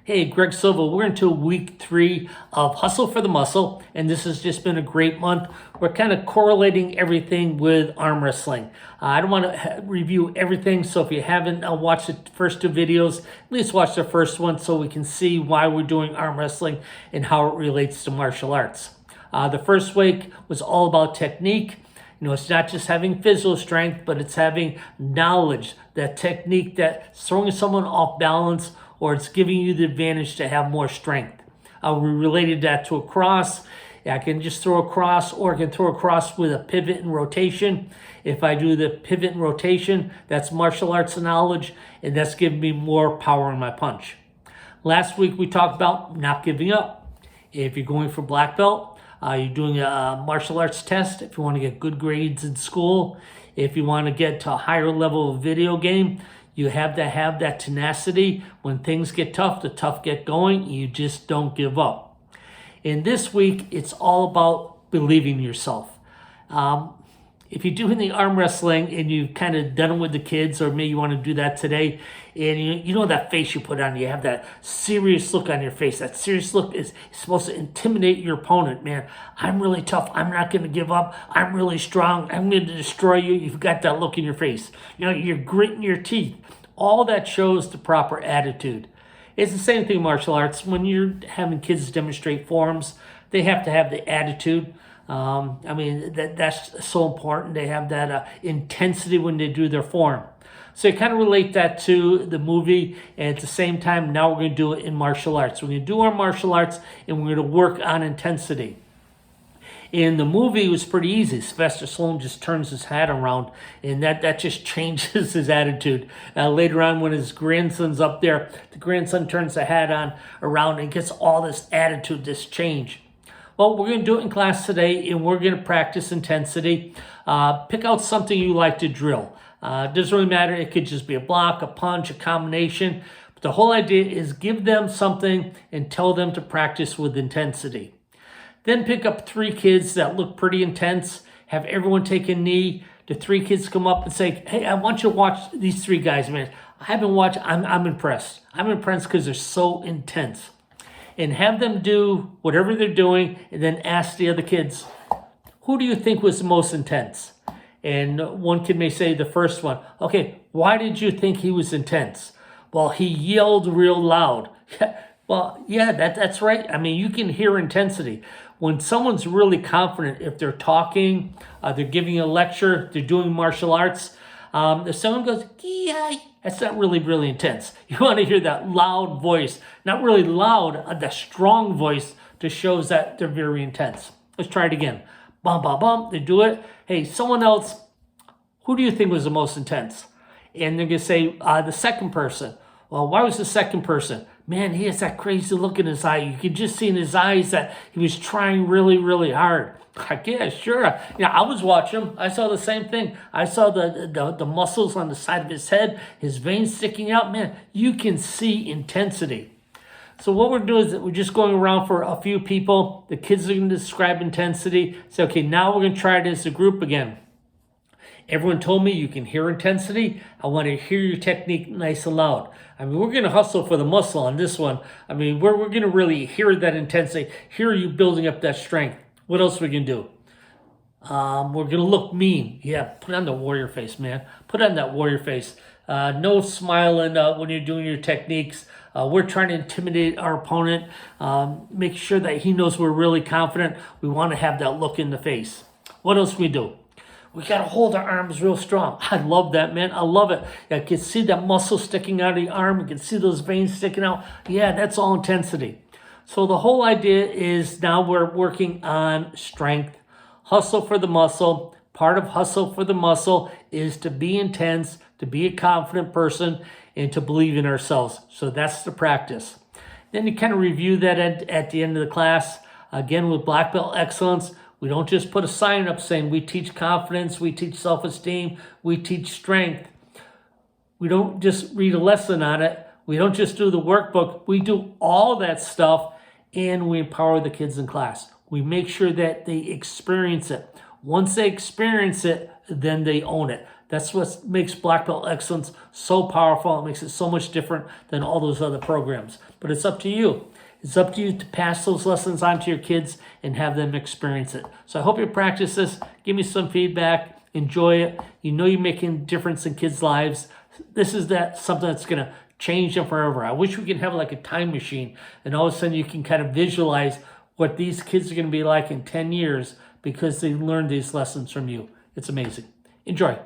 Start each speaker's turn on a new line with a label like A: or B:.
A: Hey, Greg Silva. We're into week 3 of Hustle for the Muscle, and this has just been a great month. We're kind of correlating everything with arm wrestling. I don't want to review everything, so if you haven't watched the first 2 videos, at least watch the first one so we can see why we're doing arm wrestling and how it relates to martial arts. The first week was all about technique. It's not just having physical strength, but it's having knowledge, that technique that's throwing someone off balance, or it's giving you the advantage to have more strength. We related that to a cross. I can just throw a cross, or I can throw a cross with a pivot and rotation. If I do the pivot and rotation, that's martial arts knowledge, and that's giving me more power in my punch. Last week we talked about not giving up. If you're going for black belt, you're doing a martial arts test, if you want to get good grades in school, if you want to get to a higher level of video game, you have to have that tenacity. When things get tough, the tough get going. You just don't give up. And this week, it's all about believing in yourself. If you're doing the arm wrestling and you've kind of done it with the kids, or maybe you want to do that today, and you know that face you put on, you have that serious look on your face. That serious look is supposed to intimidate your opponent, man. I'm really tough. I'm not going to give up. I'm really strong. I'm going to destroy you. You've got that look in your face. You're gritting your teeth. All that shows the proper attitude. It's the same thing in martial arts. When you're having kids demonstrate forms, they have to have the attitude. That's so important. They have that intensity when they do their form. So you kind of relate that to the movie, and at the same time, now we're going to do it in martial arts. We're going to do our martial arts, and we're going to work on intensity. In the movie, it was pretty easy. Sylvester Stallone just turns his hat around, and that just changes his attitude. Later on, when his grandson's up there, the grandson turns the hat around and gets all this attitude, this change. Well, we're going to do it in class today, and we're going to practice intensity. Pick out something you like to drill. It doesn't really matter. It could just be a block, a punch, a combination. But the whole idea is give them something and tell them to practice with intensity. Then pick up 3 kids that look pretty intense. Have everyone take a knee. The 3 kids come up and say, hey, I want you to watch these 3 guys, man. I haven't watched. I'm impressed. I'm impressed because they're so intense. And have them do whatever they're doing, and then ask the other kids, who do you think was the most intense? And one kid may say, the first one, okay, why did you think he was intense? Well, he yelled real loud. Well, yeah, that's right. I mean, you can hear intensity. When someone's really confident, if they're talking, they're giving a lecture, they're doing martial arts, if someone goes, yeah, that's not really, really intense. You want to hear that loud voice, not really loud, the strong voice that shows that they're very intense. Let's try it again. Bum, bum, bum. They do it. Hey, someone else, who do you think was the most intense? And they're going to say, the second person. Well, why was the second person? Man, he has that crazy look in his eye. You could just see in his eyes that he was trying really, really hard. Yeah, sure. I was watching him. I saw the same thing. I saw the muscles on the side of his head, his veins sticking out. Man, you can see intensity. So what we're doing is that we're just going around for a few people. The kids are going to describe intensity. Say, okay, now we're going to try it as a group again. Everyone told me you can hear intensity. I want to hear your technique nice and loud. I mean, we're going to hustle for the muscle on this one. I mean, we're going to really hear that intensity, hear you building up that strength. What else are we going to do? We're going to look mean. Yeah, put on the warrior face, man. Put on that warrior face. No smiling when you're doing your techniques. We're trying to intimidate our opponent. Make sure that he knows we're really confident. We want to have that look in the face. What else we do? We got to hold our arms real strong. I love that, man. I love it. I can see that muscle sticking out of the arm. You can see those veins sticking out. Yeah, that's all intensity. So the whole idea is now we're working on strength. Hustle for the muscle. Part of hustle for the muscle is to be intense, to be a confident person, and to believe in ourselves. So that's the practice. Then you kind of review that at the end of the class. Again, with Black Belt Excellence, we don't just put a sign up saying we teach confidence, we teach self-esteem, we teach strength. We don't just read a lesson on it. We don't just do the workbook. We do all that stuff, and we empower the kids in class. We make sure that they experience it. Once they experience it, then they own it. That's what makes Black Belt Excellence so powerful. It makes it so much different than all those other programs. But it's up to you. It's up to you to pass those lessons on to your kids and have them experience it. So I hope you practice this. Give me some feedback. Enjoy it. You know you're making a difference in kids' lives. This is something that's going to change them forever. I wish we could have like a time machine and all of a sudden you can kind of visualize what these kids are going to be like in 10 years because they learned these lessons from you. It's amazing. Enjoy.